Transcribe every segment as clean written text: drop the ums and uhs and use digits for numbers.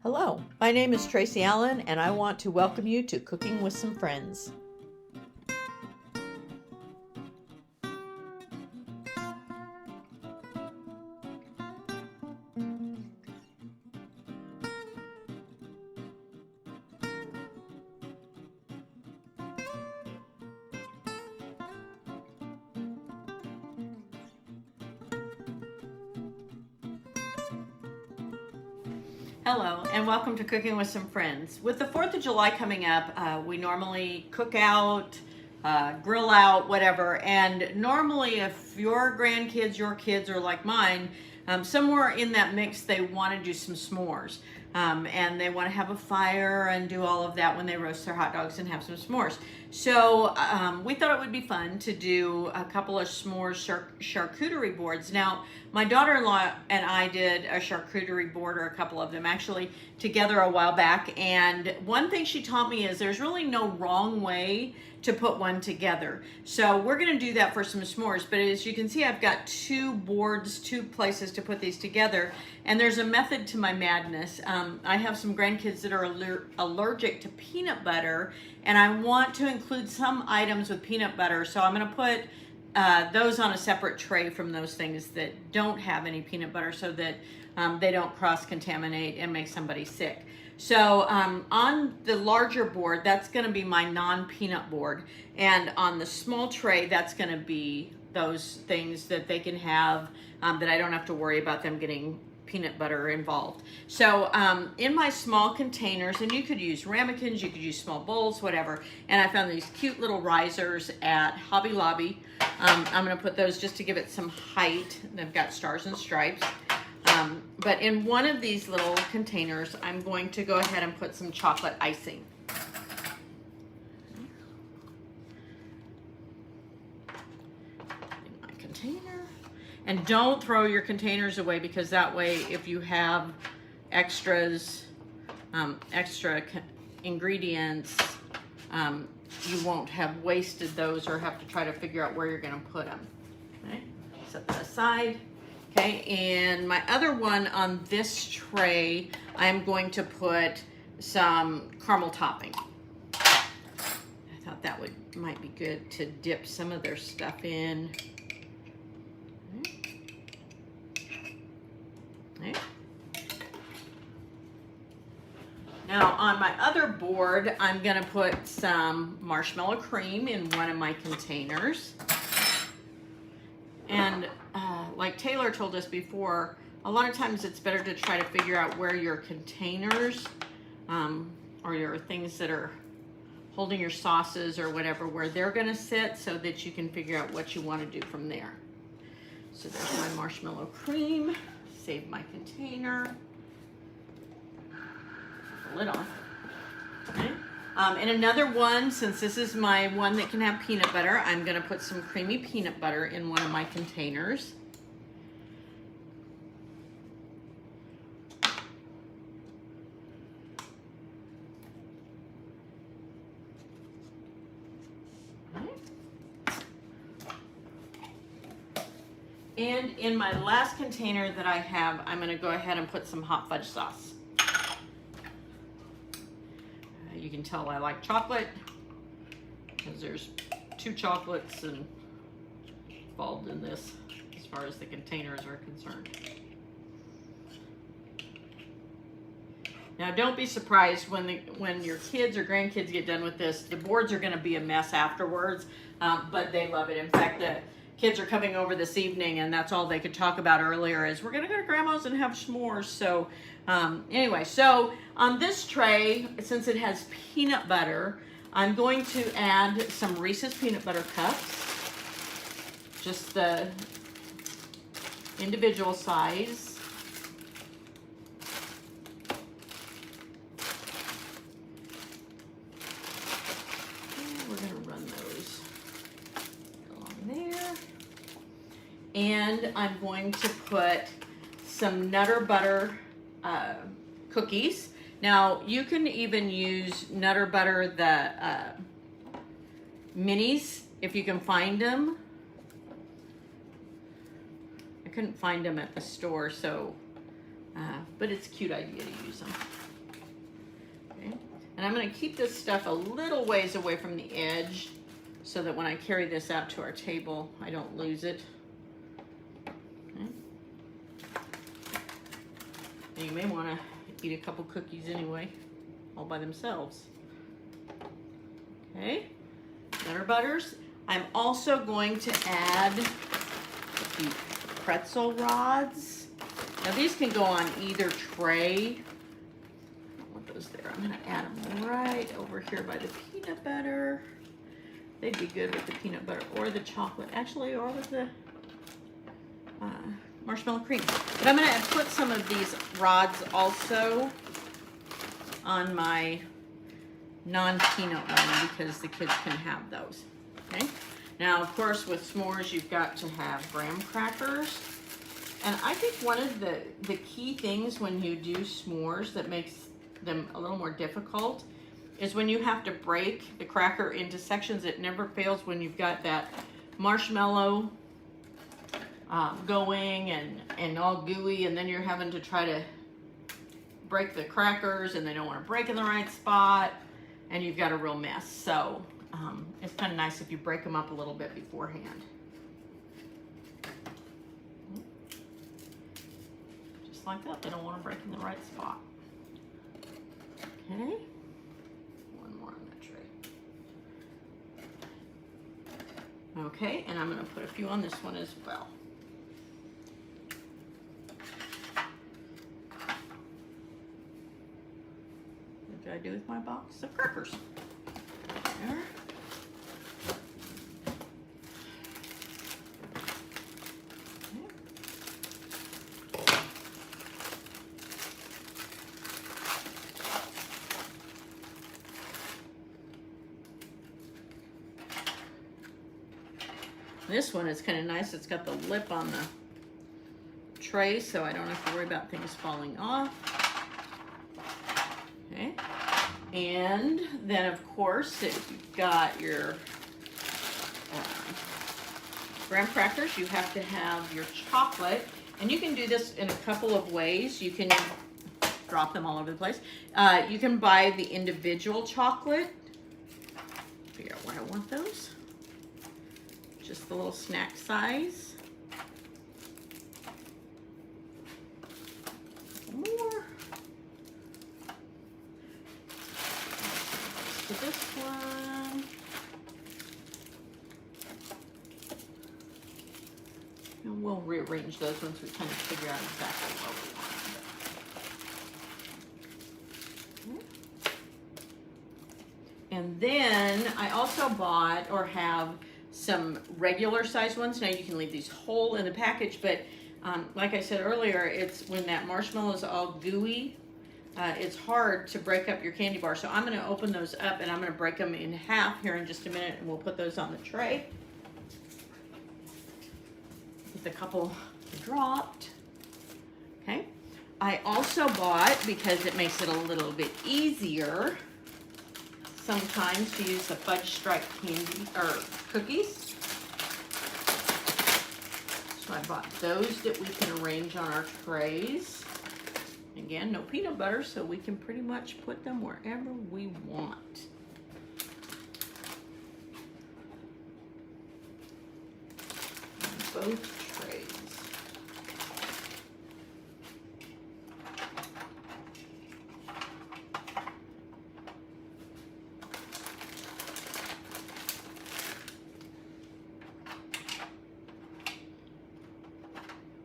Hello, my name is Tracy Allen and I want to welcome you to Cooking with Some Friends. Hello and welcome to Cooking with Some Friends. With the 4th of July coming up, we normally cook out, grill out, whatever. And normally if your grandkids, your kids are like mine, somewhere in that mix they want to do some s'mores. And they want to have a fire and do all of that when they roast their hot dogs and have some s'mores. So we thought it would be fun to do a couple of s'mores charcuterie boards. Now, my daughter-in-law and I did a charcuterie board, or a couple of them actually, together a while back. And one thing she taught me is there's really no wrong way to put one together. So we're going to do that for some s'mores. But as you can see, I've got two boards, two places to put these together. And there's a method to my madness. I have some grandkids that are allergic to peanut butter, and I want to include some items with peanut butter. So I'm going to put those on a separate tray from those things that don't have any peanut butter, so that they don't cross-contaminate and make somebody sick. So on the larger board, that's going to be my non-peanut board. And on the small tray, that's going to be those things that they can have that I don't have to worry about them getting peanut butter involved. So in my small containers, and you could use ramekins, you could use small bowls, whatever. And I found these cute little risers at Hobby Lobby. I'm going to put those just to give it some height. They've got stars and stripes. But in one of these little containers, I'm going to go ahead and put some chocolate icing. In my container. And don't throw your containers away, because that way if you have extras, extra ingredients, you won't have wasted those or have to try to figure out where you're going to put them. Okay, set that aside. Okay, and my other one on this tray, I'm going to put some caramel topping. I thought that might be good to dip some of their stuff in. Okay. Now on my other board, I'm going to put some marshmallow cream in one of my containers. And like Taylor told us before, a lot of times it's better to try to figure out where your containers or your things that are holding your sauces or whatever, where they're going to sit, so that you can figure out what you want to do from there. So there's my marshmallow cream. Save my container. Put the lid on. Okay. And another one, since this is my one that can have peanut butter, I'm going to put some creamy peanut butter in one of my containers. And in my last container that I have, I'm going to go ahead and put some hot fudge sauce. You can tell I like chocolate, because there's 2 chocolates involved in this as far as the containers are concerned. Now don't be surprised when your kids or grandkids get done with this. The boards are going to be a mess afterwards, but they love it. In fact, the kids are coming over this evening, and that's all they could talk about earlier is we're going to go to Grandma's and have s'mores. So anyway, so on this tray, since it has peanut butter, I'm going to add some Reese's peanut butter cups, just the individual size. And we're going to run those along there. And I'm going to put some Nutter Butter cookies. Now, you can even use Nutter Butter, the minis, if you can find them. I couldn't find them at the store, so, but it's a cute idea to use them. And I'm going to keep this stuff a little ways away from the edge so that when I carry this out to our table, I don't lose it. Okay. And you may want to eat a couple cookies anyway, all by themselves. Okay, Nutter Butters. I'm also going to add the pretzel rods. Now these can go on either tray. There. I'm going to add them right over here by the peanut butter. They'd be good with the peanut butter or the chocolate, actually, or with the marshmallow cream. But I'm going to put some of these rods also on my non-peanut one because the kids can have those. Okay. Now, of course, with s'mores, you've got to have graham crackers. And I think one of the key things when you do s'mores that makes them a little more difficult is when you have to break the cracker into sections. It never fails when you've got that marshmallow going and all gooey, and then you're having to try to break the crackers and they don't want to break in the right spot and you've got a real mess. So it's kind of nice if you break them up a little bit beforehand. Just like that, they don't want to break in the right spot. Okay, one more on that tray. Okay, and I'm going to put a few on this one as well. What did I do with my box of crackers? There. This one is kind of nice. It's got the lip on the tray, so I don't have to worry about things falling off. Okay. And then, of course, if you've got your graham crackers, you have to have your chocolate. And you can do this in a couple of ways. You can drop them all over the place. You can buy the individual chocolate. Figure out where I want those. Just the little snack size. More. To this one. And we'll rearrange those once we kind of figure out exactly what we want. And then I also bought or have some regular size ones. Now you can leave these whole in the package, but like I said earlier, it's when that marshmallow is all gooey, it's hard to break up your candy bar. So I'm going to open those up and I'm going to break them in half here in just a minute, and we'll put those on the tray. With a couple dropped. Okay. I also bought, because it makes it a little bit easier sometimes, to use the fudge stripe candy or cookies. So I bought those that we can arrange on our trays. Again, no peanut butter, so we can pretty much put them wherever we want. On both trays.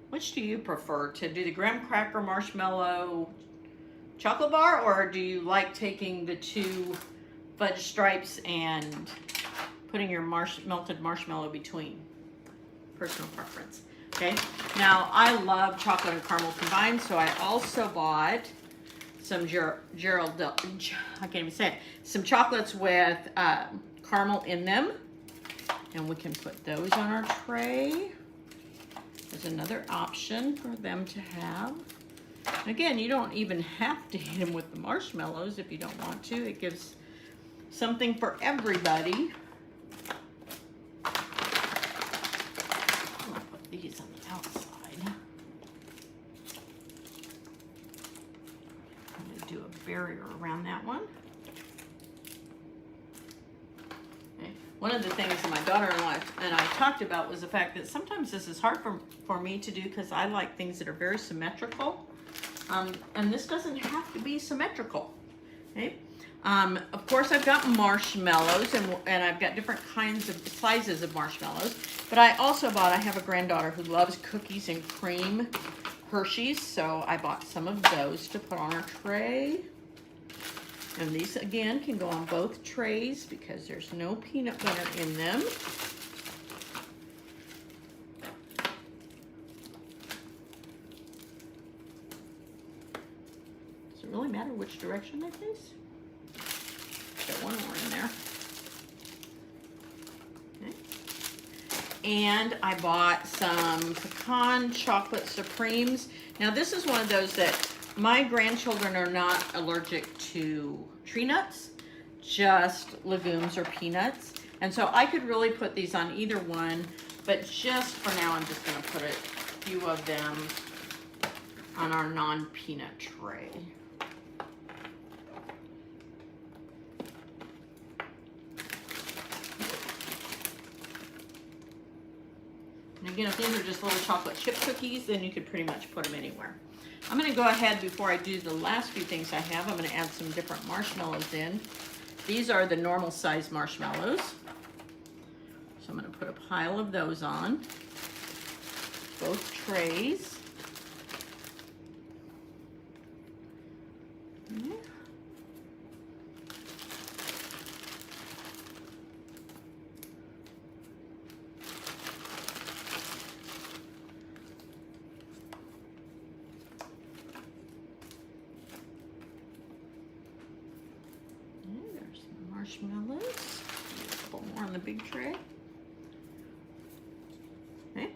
Which do you prefer, to do the graham cracker marshmallow chocolate bar, or do you like taking the two fudge stripes and putting your melted marshmallow between? Personal preference. Okay. Now I love chocolate and caramel combined, so I also bought some some chocolates with caramel in them, and we can put those on our tray. There's another option for them to have. Again, you don't even have to eat them with the marshmallows if you don't want to. It gives something for everybody. I'll put these on the outside. I'm going to do a barrier around that one. one of the things that my daughter-in-law and I talked about was the fact that sometimes this is hard for me to do because I like things that are very symmetrical. And this doesn't have to be symmetrical. Okay. Of course, I've got marshmallows, and I've got different kinds of sizes of marshmallows. But I also I have a granddaughter who loves cookies and cream Hershey's, so I bought some of those to put on our tray. And these, again, can go on both trays because there's no peanut butter in them. Does it really matter which direction they face? Got one more in there. Okay. And I bought some pecan chocolate supremes. Now this is one of those that my grandchildren are not allergic to tree nuts, just legumes or peanuts. And so I could really put these on either one, but just for now I'm just gonna put a few of them on our non-peanut tray. And again, if these are just little chocolate chip cookies, then you could pretty much put them anywhere. I'm going to go ahead before I do the last few things I have. I'm going to add some different marshmallows in. These are the normal size marshmallows. So I'm going to put a pile of those on both trays. Okay. Marshmallows. A couple more on the big tray. Okay.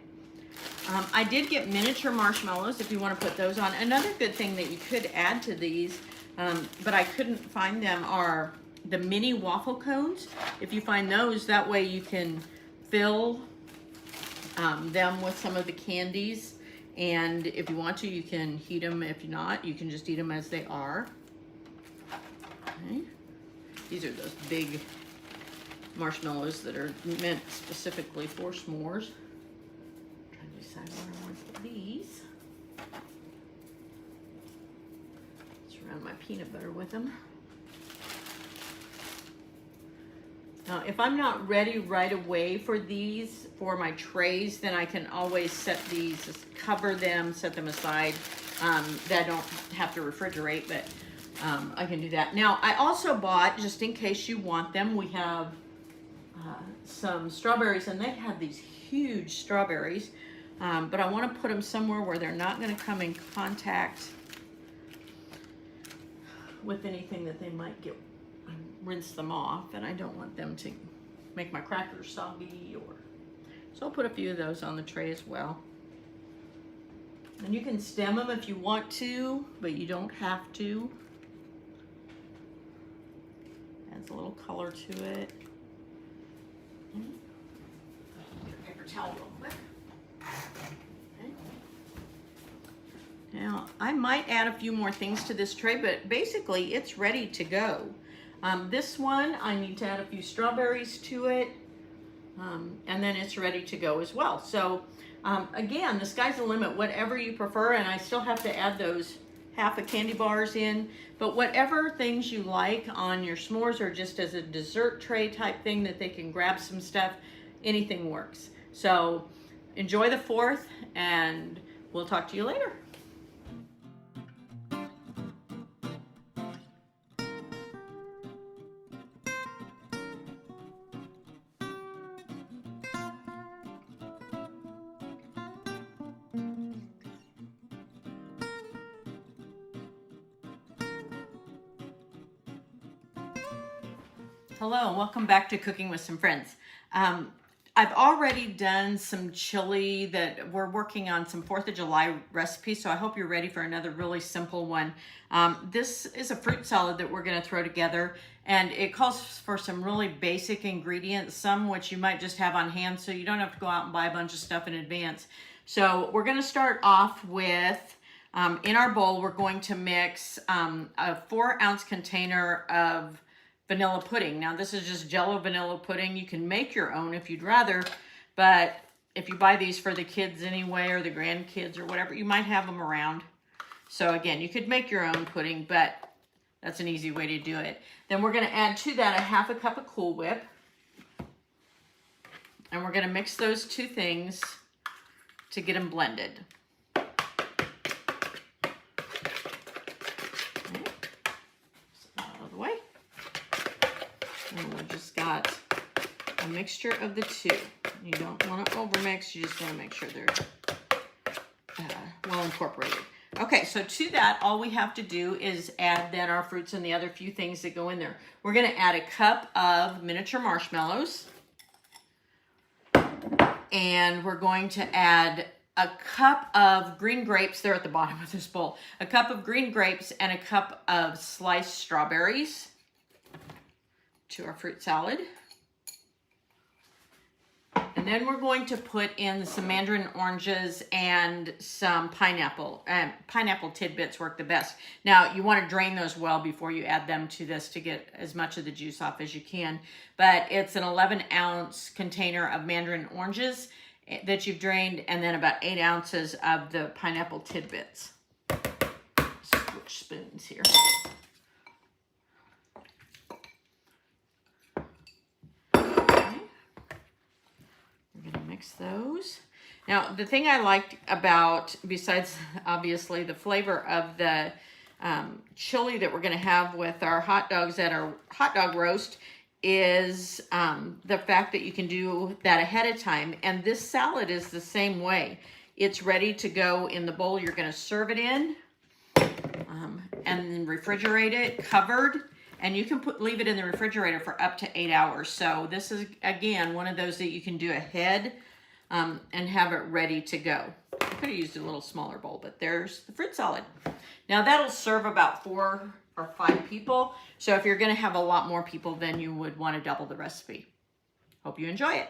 I did get miniature marshmallows if you want to put those on. Another good thing that you could add to these, but I couldn't find them, are the mini waffle cones. If you find those, that way you can fill them with some of the candies. And if you want to, you can heat them. If not, you can just eat them as they are. Okay. These are those big marshmallows that are meant specifically for s'mores. I'm trying to decide where I want to put these. Surround my peanut butter with them. Now, if I'm not ready right away for these, for my trays, then I can always set these, cover them, set them aside. That I don't have to refrigerate, but I can do that. Now, I also bought, just in case you want them, we have some strawberries, and they have these huge strawberries, but I want to put them somewhere where they're not going to come in contact with anything that they might get, rinse them off, and I don't want them to make my crackers soggy, so I'll put a few of those on the tray as well. And you can stem them if you want to, but you don't have to. Adds a little color to it. Get a paper towel real quick. Okay. Now, I might add a few more things to this tray, but basically it's ready to go. This one, I need to add a few strawberries to it, and then it's ready to go as well. So again, the sky's the limit, whatever you prefer, and I still have to add those half a candy bars in, but whatever things you like on your s'mores or just as a dessert tray type thing that they can grab some stuff, anything works. So enjoy the 4th, and we'll talk to you later. Hello, and welcome back to Cooking with Some Friends. I've already done some chili that we're working on, some 4th of July recipes, so I hope you're ready for another really simple one. This is a fruit salad that we're going to throw together, and it calls for some really basic ingredients, some which you might just have on hand, so you don't have to go out and buy a bunch of stuff in advance. So we're going to start off with, in our bowl, we're going to mix a 4-ounce container of vanilla pudding. Now this is just Jell-O vanilla pudding. You can make your own if you'd rather, but if you buy these for the kids anyway, or the grandkids or whatever, you might have them around. So again, you could make your own pudding, but that's an easy way to do it. Then we're going to add to that a 1/2 cup of Cool Whip. And we're going to mix those two things to get them blended. Okay. Out of the way. And we just got a mixture of the two. You don't want to overmix, you just want to make sure they're well incorporated. Okay, so to that, all we have to do is add then our fruits and the other few things that go in there. We're going to add a cup of miniature marshmallows. And we're going to add a cup of green grapes. They're at the bottom of this bowl. A cup of green grapes and a cup of sliced strawberries to our fruit salad. And then we're going to put in some mandarin oranges and some pineapple. Pineapple tidbits work the best. Now, you want to drain those well before you add them to this to get as much of the juice off as you can. But it's an 11-ounce container of mandarin oranges that you've drained, and then about 8 ounces of the pineapple tidbits. Switch spoons here. Mix those. Now, the thing I liked about, besides obviously the flavor of the chili that we're going to have with our hot dogs at our hot dog roast, is the fact that you can do that ahead of time. And this salad is the same way. It's ready to go in the bowl you're going to serve it in, and then refrigerate it covered. And you can leave it in the refrigerator for up to 8 hours. So this is, again, one of those that you can do ahead and have it ready to go. I could have used a little smaller bowl, but there's the fruit salad. Now that'll serve about 4 or 5 people. So if you're going to have a lot more people, then you would want to double the recipe. Hope you enjoy it.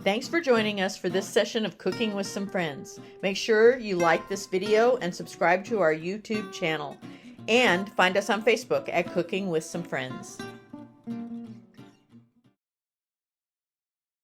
Thanks for joining us for this session of Cooking with Some Friends. Make sure you like this video and subscribe to our YouTube channel. And find us on Facebook at Cooking with Some Friends.